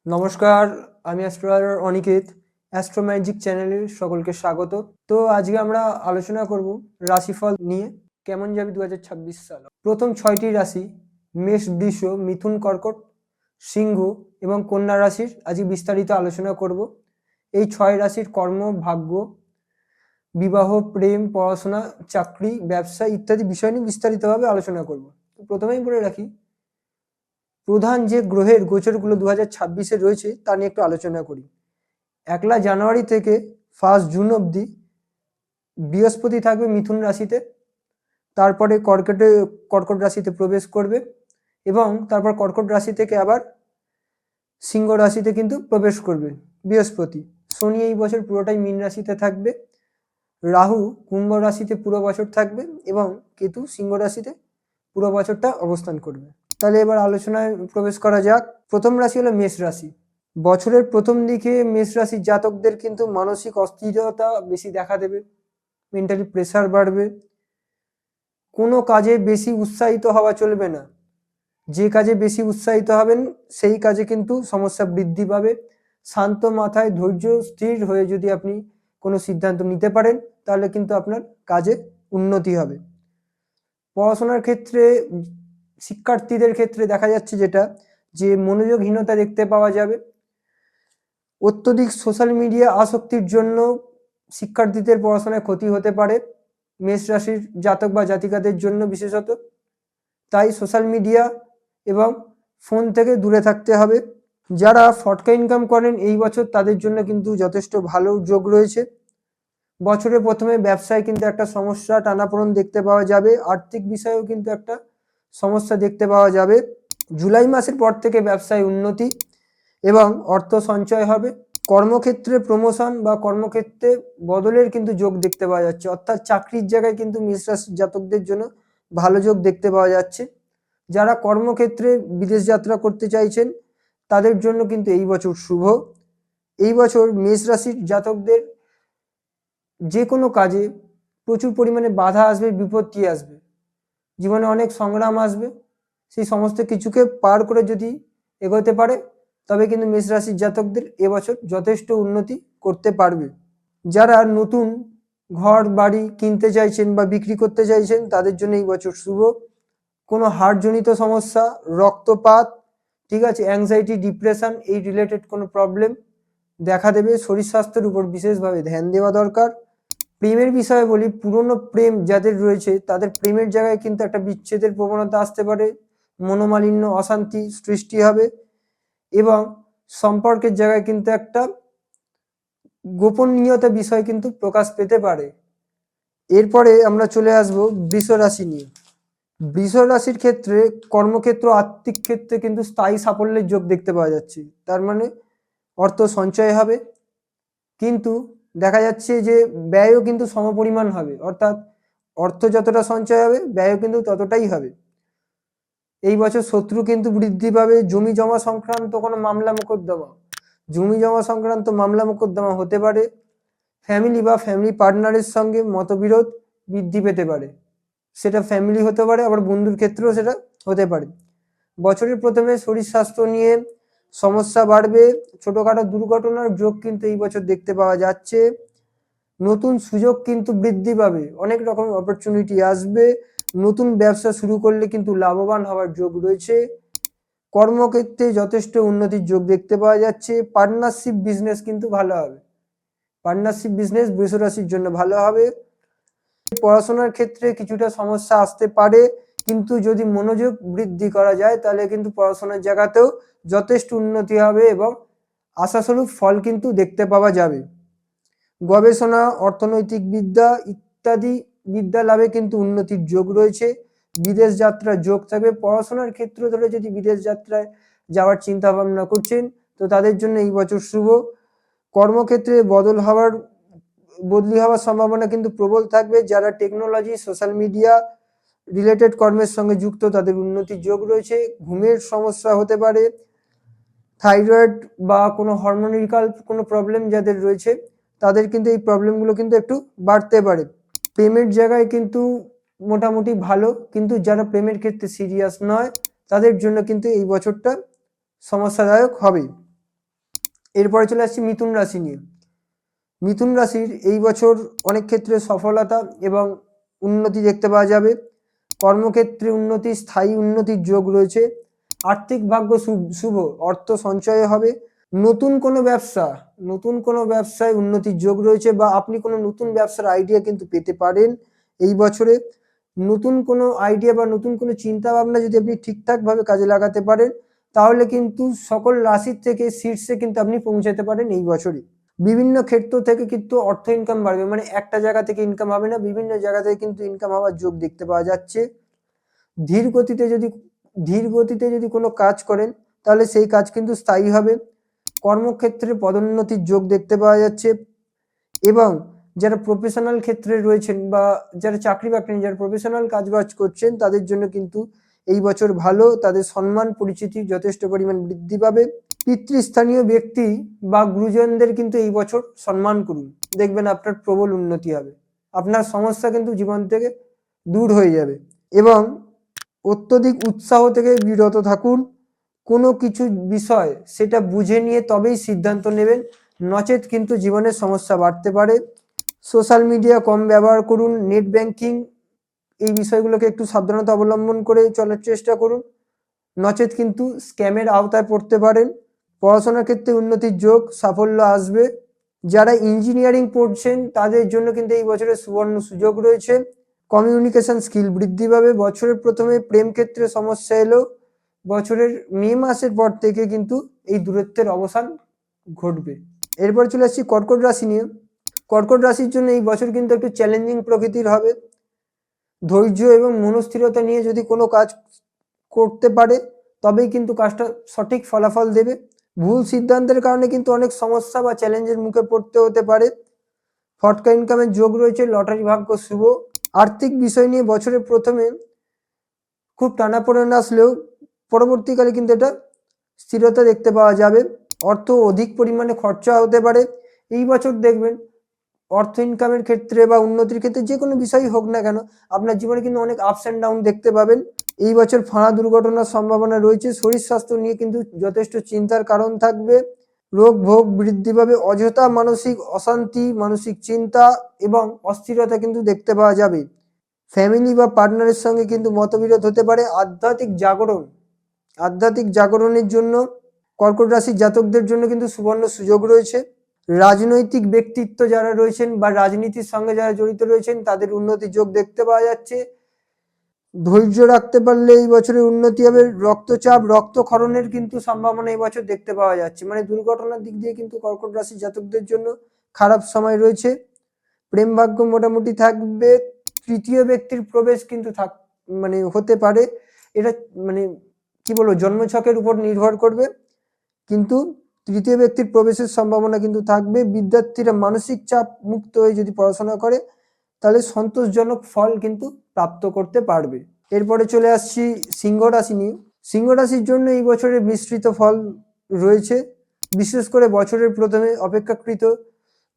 নমস্কার, আমি astrologer Aniket. Astro magic চ্যানেলে সকলকে স্বাগত। তো আজকে আমরা আলোচনা করব রাশিফল নিয়ে। কেমন যাবে 2026 সাল। প্রথম 6টি রাশি মেষ, বৃষ, মিথুন, কর্কট, সিংহ এবং কন্যা রাশির আজকে বিস্তারিত আলোচনা করব। এই 6 রাশির কর্ম, ভাগ্য, বিবাহ, প্রেম, পড়াশোনা, চাকরি, ব্যবসা ইত্যাদি বিষয় নিয়ে বিস্তারিতভাবে আলোচনা করব। তো প্রথমেই বলে রাখি, প্রধান যে গ্রহের গোচরগুলো 2026-এ রয়েছে তা নিয়ে একটু আলোচনা করি। 1 জানুয়ারি থেকে 1 জুন অবধি বৃহস্পতি থাকবে মিথুন রাশিতে, তারপরে কর্কট রাশিতে প্রবেশ করবে এবং তারপর কর্কট রাশি থেকে আবার সিংহ রাশিতে কিন্তু প্রবেশ করবে বৃহস্পতি। শনি এই বছর পুরোটাই মীন রাশিতে থাকবে, রাহু কুম্ভ রাশিতে পুরো বছর থাকবে এবং কেতু সিংহ রাশিতে পুরো বছরটা অবস্থান করবে। তাহলে এবার আলোচনায় প্রবেশ করা যাক। প্রথম রাশি হলো মেষ রাশি। বছরের প্রথম দিকে মেষ রাশির জাতকদের কিন্তু মানসিক অস্থিরতা বেশি দেখা দেবে, মেন্টালি প্রেসার বাড়বে, কোনো কাজে বেশি উৎসাহিত হওয়া চলবে না। যে কাজে বেশি উৎসাহিত হবেন সেই কাজে কিন্তু সমস্যা বৃদ্ধি পাবে। শান্ত মাথায় ধৈর্য স্থির হয়ে যদি আপনি কোনো সিদ্ধান্ত নিতে পারেন তাহলে কিন্তু আপনার কাজে উন্নতি হবে। পড়াশোনার ক্ষেত্রে শিক্ষার্থীদের ক্ষেত্রে দেখা যাচ্ছে যেটা যে মনোযোগহীনতা দেখতে পাওয়া যাবে। অত্যধিক সোশ্যাল মিডিয়া আসক্তির জন্য শিক্ষার্থীদের পড়াশোনায় ক্ষতি হতে পারে মেষ রাশির জাতক বা জাতিকাদের জন্য বিশেষত। তাই সোশ্যাল মিডিয়া এবং ফোন থেকে দূরে থাকতে হবে। যারা ফটকা ইনকাম করেন এই বছর তাদের জন্য কিন্তু যথেষ্ট ভালো যোগ রয়েছে। বছরের প্রথমে ব্যবসায় কিন্তু একটা সমস্যা টানাপোড়েন দেখতে পাওয়া যাবে, আর্থিক বিষয়েও কিন্তু একটা সমস্যা দেখতে পাওয়া যাবে। জুলাই মাসের পর থেকে ব্যবসায় উন্নতি এবং অর্থ সঞ্চয় হবে। কর্মক্ষেত্রে প্রমোশন বা কর্মক্ষেত্রে বদলের কিন্তু যোগ দেখতে পাওয়া যাচ্ছে, অর্থাৎ চাকরির জায়গায় কিন্তু মেষ রাশির জাতকদের জন্য ভালো যোগ দেখতে পাওয়া যাচ্ছে। যারা কর্মক্ষেত্রে বিদেশ যাত্রা করতে চাইছেন তাদের জন্য কিন্তু এই বছর শুভ। এই বছর মেষ রাশির জাতকদের যে কোনো কাজে প্রচুর পরিমাণে বাধা আসবে, বিপত্তি আসবে, জীবনে অনেক সংগ্রাম আসবে। সেই সমস্ত কিছুকে পার করে যদি এগোতে পারে তবে কিন্তু মেষ রাশির জাতকদের এবছর যথেষ্ট উন্নতি করতে পারবে। যারা নতুন ঘর বাড়ি কিনতে চাইছেন বা বিক্রি করতে চাইছেন তাদের জন্য এই বছর শুভ। কোনো হার্টজনিত সমস্যা, রক্তপাত, ঠিক আছে, অ্যাংজাইটি, ডিপ্রেশন এই রিলেটেড কোনো প্রবলেম দেখা দেবে। শরীর স্বাস্থ্যের উপর বিশেষভাবে ধ্যান দেওয়া দরকার। প্রেমের বিষয়ে বলি, পুরনো প্রেম যাদের রয়েছে তাদের প্রেমের জায়গায় কিন্তু একটা বিচ্ছেদের প্রবণতা আসতে পারে, মনোমালিন্য, অশান্তি সৃষ্টি হবে এবং সম্পর্কের জায়গায় কিন্তু একটা গোপনীয়তা বিষয় কিন্তু প্রকাশ পেতে পারে। এরপরে আমরা চলে আসব বৃষ রাশি নিয়ে। বৃষ রাশির ক্ষেত্রে কর্মক্ষেত্র, আর্থিক ক্ষেত্রে কিন্তু স্থায়ী সাফল্যের যোগ দেখতে পাওয়া যাচ্ছে। তার মানে অর্থ সঞ্চয় হবে, কিন্তু দেখা যাচ্ছে যে ব্যয়ও কিন্তু সমপরিমাণ হবে, অর্থাৎ অর্থ যতটা সঞ্চয় হবে ব্যয়ও কিন্তু ততটাই হবে। এই বছর শত্রু কিন্তু বৃদ্ধি পাবে। জমি জমা সংক্রান্ত কোনো মামলা মোকদ্দমা হতে পারে। ফ্যামিলি বা ফ্যামিলি পার্টনারের সঙ্গে মতবিরোধ বৃদ্ধি পেতে পারে, সেটা ফ্যামিলি হতে পারে, আবার বন্ধুর ক্ষেত্রেও সেটা হতে পারে। বছরের প্রথমে শরীর স্বাস্থ্য নিয়ে সমস্যা বাড়বে, ছোটখাটো দুর্ঘটনার যোগ কিন্তু এই বছর দেখতে পাওয়া যাচ্ছে। নতুন সুযোগ কিন্তু বৃদ্ধি পাবে, অনেক রকম অপরচুনিটি আসবে। নতুন ব্যবসা শুরু করলে কিন্তু লাভবান হওয়ার যোগ রয়েছে। কর্মক্ষেত্রে যথেষ্ট উন্নতির যোগ দেখতে পাওয়া যাচ্ছে। পার্টনারশিপ বিজনেস কিন্তু ভালো হবে, পার্টনারশিপ বিজনেস বৃষ রাশির জন্য ভালো হবে। পড়াশোনার ক্ষেত্রে কিছুটা সমস্যা আসতে পারে, কিন্তু যদি মনোযোগ বৃদ্ধি করা যায় তাহলে কিন্তু পড়াশোনার জায়গাতেও যথেষ্ট উন্নতি হবে এবং আশাস্বরূপ ফল কিন্তু দেখতে পাওয়া যাবে। গবেষণা, অর্থনৈতিক বিদ্যা ইত্যাদি বিদ্যা লাভে কিন্তু উন্নতির যোগ রয়েছে। বিদেশ যাত্রার যোগ থাকবে। পড়াশোনার ক্ষেত্র ধরে যদি বিদেশ যাত্রায় যাওয়ার চিন্তা ভাবনা করছেন তো তাদের জন্য এই বছর শুভ। কর্মক্ষেত্রে বদলি হওয়ার সম্ভাবনা কিন্তু প্রবল থাকবে। যারা টেকনোলজি, সোশ্যাল মিডিয়া রিলেটেড কর্মের সঙ্গে যুক্ত তাদের উন্নতির যোগ রয়েছে। ঘুমের সমস্যা হতে পারে, থাইরয়েড বা কোনো হরমোনিক্যাল কোনো প্রবলেম যাদের রয়েছে তাদের কিন্তু এই প্রবলেমগুলো কিন্তু একটু বাড়তে পারে। প্রেমের জায়গায় কিন্তু মোটামুটি ভালো, কিন্তু যারা প্রেমের ক্ষেত্রে সিরিয়াস নয় তাদের জন্য কিন্তু এই বছরটা সমস্যাদায়ক হবে। এরপরে চলে আসছি মিথুন রাশি নিয়ে। মিথুন রাশির এই বছর অনেক ক্ষেত্রে সফলতা এবং উন্নতি দেখতে পাওয়া যাবে। কর্মক্ষেত্রে উন্নতি, স্থায়ী উন্নতির যোগ রয়েছে। আর্থিক ভাগ্য শুভ, অর্থ সঞ্চয় হবে। নতুন কোনো ব্যবসায় উন্নতির যোগ রয়েছে, বা আপনি কোনো নতুন ব্যবসার আইডিয়া কিন্তু পেতে পারেন এই বছরে। নতুন কোনো আইডিয়া বা নতুন কোনো চিন্তা ভাবনা যদি আপনি ঠিকঠাকভাবে কাজে লাগাতে পারেন, তাহলে কিন্তু সকল রাশির থেকে শীর্ষে কিন্তু আপনি পৌঁছাতে পারেন এই বছরে। বিভিন্ন ক্ষেত্র থেকে কিন্তু অর্থ ইনকাম বাড়বে, মানে একটা জায়গা থেকে ইনকাম হবে না, বিভিন্ন জায়গা থেকে কিন্তু ইনকাম হওয়ার যোগ দেখতে পাওয়া যাচ্ছে। ধীর গতিতে যদি কোনো কাজ করেন, তাহলে সেই কাজ কিন্তু স্থায়ী হবে। কর্মক্ষেত্রে পদোন্নতির যোগ দেখতে পাওয়া যাচ্ছে। এবং যারা প্রফেশনাল ক্ষেত্রে রয়েছেন বা যারা চাকরি বাকরি, যারা প্রফেশনাল কাজবাজ করছেন, তাদের জন্য কিন্তু এই বছর ভালো। তাদের সম্মান পরিচিতি যথেষ্ট পরিমাণ বৃদ্ধি পাবে। পিতৃস্থানীয় ব্যক্তি বা গুরুজনদের কিন্তু এই বছর সম্মান করুন, দেখবেন আপনার প্রবল উন্নতি হবে। আপনার সমস্যা কিন্তু জীবন থেকে দূর হয়ে যাবে। এবং অত্যধিক উৎসাহ থেকে বিরত থাকুন। কোনো কিছু বিষয় সেটা বুঝে নিয়ে তবেই সিদ্ধান্ত নেবেন, নচেত কিন্তু জীবনের সমস্যা বাড়তে পারে। সোশ্যাল মিডিয়া কম ব্যবহার করুন। নেট ব্যাংকিং এই বিষয়গুলোকে একটু সাবধানতা অবলম্বন করে চলার চেষ্টা করুন, নচেত কিন্তু স্ক্যামের আওতায় পড়তে পারেন। পড়াশোনার ক্ষেত্রে উন্নতির যোগ, সাফল্য আসবে। যারা ইঞ্জিনিয়ারিং পড়ছেন তাদের জন্য কিন্তু এই বছরের সুবর্ণ সুযোগ রয়েছে। কমিউনিকেশন স্কিল বৃদ্ধি পাবে। বছরের প্রথমে প্রেম ক্ষেত্রে সমস্যা এলো, বছরের মে মাসের পর থেকে কিন্তু এই দূরত্বের অবসান ঘটবে। এরপর চলে আসছি কর্কট রাশি নিয়ে। কর্কট রাশির জন্য এই বছর কিন্তু একটু চ্যালেঞ্জিং প্রকৃতির হবে। ধৈর্য এবং মনস্থিরতা নিয়ে যদি কোনো কাজ করতে পারে, তবেই কিন্তু কাজটা সঠিক ফলাফল দেবে। ভুল সিদ্ধান্তের কারণে কিন্তু অনেক সমস্যা বা চ্যালেঞ্জের মুখে পড়তে হতে পারে। ফটকা ইনকামের যোগ রয়েছে। লটারি ভাগ্য শুভ। আর্থিক বিষয় নিয়ে বছরের প্রথমে খুব টানাপোড়েন আসলেও পরবর্তীকালে কিন্তু এটা স্থিরতা দেখতে পাওয়া যাবে। অর্থ অধিক পরিমাণে খরচা হতে পারে এই বছর। দেখবেন অর্থ ইনকামের ক্ষেত্রে বা উন্নতির ক্ষেত্রে যে কোনো বিষয়ই হোক না কেন, আপনার জীবনে কিন্তু অনেক আপস অ্যান্ড ডাউন দেখতে পাবেন। এই বছর ফাঁড়া দুর্ঘটনার সম্ভাবনা রয়েছে। শরীর স্বাস্থ্য নিয়ে কিন্তু যথেষ্ট চিন্তার কারণ থাকবে। রোগ ভোগ বৃদ্ধি পাবে। অযথা মানসিক অশান্তি, মানসিক চিন্তা এবং অস্থিরতা কিন্তু দেখতে পাওয়া যাবে। ফ্যামিলি বা পার্টনারের সঙ্গে কিন্তু মতবিরোধ হতে পারে। আধ্যাত্মিক জাগরণের জন্য কর্কট রাশির জাতকদের জন্য কিন্তু সুবর্ণ সুযোগ রয়েছে। রাজনৈতিক ব্যক্তিত্ব যারা রয়েছেন বা রাজনীতির সঙ্গে যারা জড়িত রয়েছেন, তাদের উন্নতির যোগ দেখতে পাওয়া যাচ্ছে। ধৈর্য রাখতে পারলে এই বছরে উন্নতি হবে। রক্তচাপ, রক্তক্ষরণের কিন্তু সম্ভাবনা এই বছর দেখতে পাওয়া যাচ্ছে, মানে দুর্ঘটনার দিক দিয়ে কিন্তু কর্কট রাশির জাতকদের জন্য খারাপ সময় রয়েছে। প্রেম ভাগ্য মোটামুটি থাকবে। তৃতীয় ব্যক্তির প্রবেশ কিন্তু মানে হতে পারে। এটা মানে কি বলবো, জন্মছকের উপর নির্ভর করবে, কিন্তু তৃতীয় ব্যক্তির প্রবেশের সম্ভাবনা কিন্তু থাকবে। বিদ্যার্থীরা মানসিক চাপ মুক্ত হয়ে যদি পড়াশোনা করে, তাহলে সন্তোষজনক ফল কিন্তু প্রাপ্ত করতে পারবে। এরপরে চলে আসছি সিংহ রাশি নিয়ে। সিংহ রাশির জন্য এই বছরে মিশ্রিত ফল রয়েছে। বিশেষ করে বছরের প্রথমে অপেক্ষাকৃত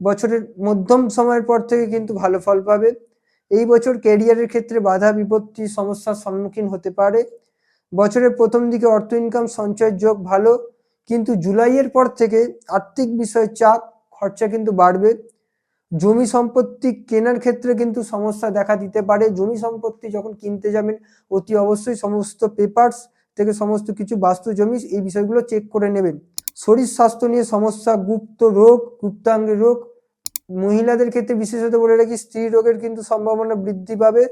বছরের মধ্যম সময়ের পর থেকে কিন্তু ভালো ফল পাবে। এই বছর ক্যারিয়ারের ক্ষেত্রে বাধা বিপত্তি সমস্যার সম্মুখীন হতে পারে। বছরের প্রথম দিকে অর্থ ইনকাম সঞ্চয়ের যোগ ভালো, কিন্তু জুলাইয়ের পর থেকে আর্থিক বিষয়ে চাপ, খরচা কিন্তু বাড়বে। জমি সম্পত্তি কেনার ক্ষেত্রে কিন্তু সমস্যা দেখা দিতে পারে। জমি সম্পত্তি যখন কিনতে যাবেন, অতি অবশ্যই সমস্ত পেপারস থেকে সমস্ত কিছু বাস্তু জমি এই বিষয়গুলো চেক করে নেবেন। শরীর স্বাস্থ্য নিয়ে সমস্যা, গুপ্ত রোগ, গুপ্তাঙ্গের রোগ, মহিলাদের ক্ষেত্রে বিশেষত বলে রাখি স্ত্রী রোগের কিন্তু সম্ভাবনা বৃদ্ধি পাবে।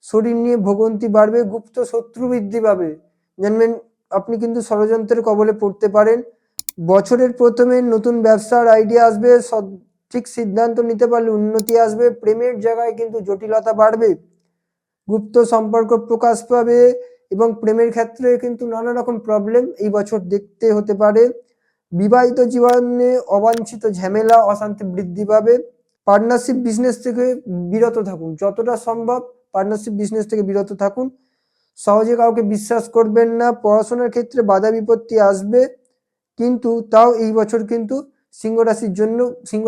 শরীর নিয়ে ভোগান্তি বাড়বে। গুপ্ত শত্রু বৃদ্ধি পাবে, জানবেন আপনি কিন্তু ষড়যন্ত্রের কবলে পড়তে পারেন। বছরের প্রথমে নতুন ব্যবসার আইডিয়া আসবে। সঠিক সিদ্ধান্ত নিতে পারলে উন্নতি আসবে। প্রেমের জায়গায় কিন্তু জটিলতা বাড়বে। গুপ্ত সম্পর্ক প্রকাশ পাবে এবং প্রেমের ক্ষেত্রে কিন্তু নানা রকম প্রবলেম এই বছর দেখতে হতে পারে। বিবাহিত জীবনে অবাঞ্ছিত ঝামেলা, অশান্তি বৃদ্ধি পাবে। পার্টনারশিপ বিজনেস থেকে বিরত থাকুন, যতটা সম্ভব পার্টনারশিপ বিজনেস থেকে বিরত থাকুন। সহজে কাউকে বিশ্বাস করবেন না। পড়াশোনার ক্ষেত্রে বাধা বিপত্তি আসবে, কিন্তু তাও এই বছর কিন্তু সিংহ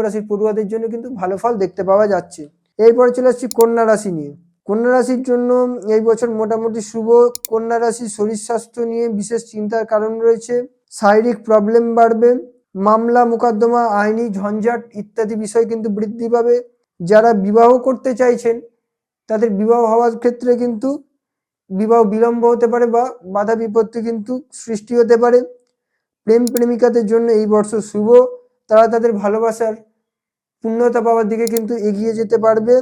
রাশির পড়ুয়াদের জন্য কিন্তু ভালো ফল দেখতে পাওয়া যাচ্ছে। এরপরে চলে আসছি কন্যা রাশি নিয়ে। কন্যা রাশির জন্য এই বছর মোটামুটি শুভ। কন্যা রাশির শরীর স্বাস্থ্য নিয়ে বিশেষ চিন্তার কারণ রয়েছে। শারীরিক প্রবলেম বাড়বে। মামলা মোকদ্দমা আইনি ঝঞ্ঝাট ইত্যাদি বিষয় কিন্তু বৃদ্ধি পাবে। যারা বিবাহ করতে চাইছেন তাদের বিবাহ হওয়ার ক্ষেত্রে কিন্তু বিবাহ বিলম্ব হতে পারে বা বাধা বিপত্তি কিন্তু সৃষ্টি হতে পারে। প্রেম প্রেমিকাদের জন্য এই বর্ষ শুভ, তারা তাদের ভালোবাসার পূর্ণতা পাওয়ার দিকে কিন্তু এগিয়ে যেতে পারবে।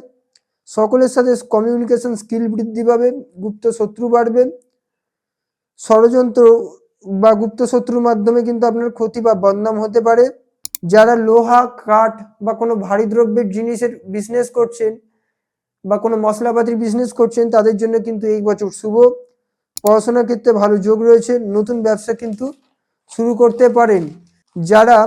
সকলের সাথে কমিউনিকেশন স্কিল বৃদ্ধি পাবে, গুপ্ত শত্রু বাড়বে, ষড়যন্ত্র বা গুপ্ত শত্রুর মাধ্যমে কিন্তু আপনার ক্ষতি বা বদনাম হতে পারে। যারা লোহা কাঠ বা কোনো ভারী দ্রব্যের জিনিসের বিজনেস করছেন বা কোনো মশলাপাতির বিজনেস করছেন তাদের জন্য কিন্তু এই বছর শুভ। পড়াশোনার ক্ষেত্রে ভালো যোগ রয়েছে, নতুন ব্যবসা কিন্তু শুরু করতে পারেন। যারা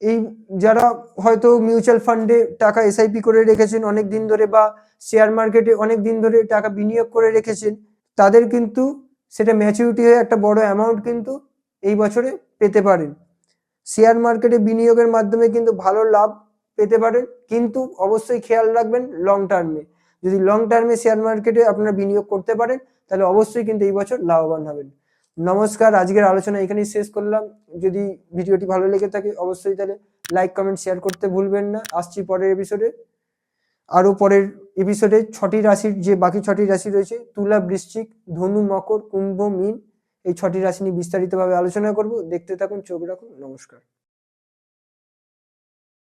এই যারা হয়তো মিউচুয়াল ফান্ডে টাকা এসআইপি করে রেখেছেন অনেক দিন ধরে বা শেয়ার মার্কেটে অনেক দিন ধরে টাকা বিনিয়োগ করে রেখেছেন, তাদের কিন্তু সেটা ম্যাচুরিটি হয়ে একটা বড় অ্যামাউন্ট কিন্তু এই বছরে পেতে পারেন। শেয়ার মার্কেটে বিনিয়োগের মাধ্যমে কিন্তু ভালো লাভ পেতে পারেন, কিন্তু অবশ্যই খেয়াল রাখবেন লং টার্মে। যদি লং টার্মে শেয়ার মার্কেটে আপনারা বিনিয়োগ করতে পারেন তাহলে অবশ্যই কিন্তু এই বছর লাভবান হবেন। নমস্কার, আজকের আলোচনা এখানেই শেষ করলাম। যদি ভিডিওটি ভালো লেগে থাকে অবশ্যই তাহলে লাইক কমেন্ট শেয়ার করতে ভুলবেন না। আসছি পরের এপিসোডে। আরো পরের এপিসোডে 6টি রাশির যে বাকি 6টি রাশি রয়েছে তুলা, বৃশ্চিক, ধনু, মকর, কুম্ভ, মীন, এই 6টি রাশি নিয়ে বিস্তারিতভাবে আলোচনা করব। দেখতে থাকুন, চোখ রাখুন। নমস্কার।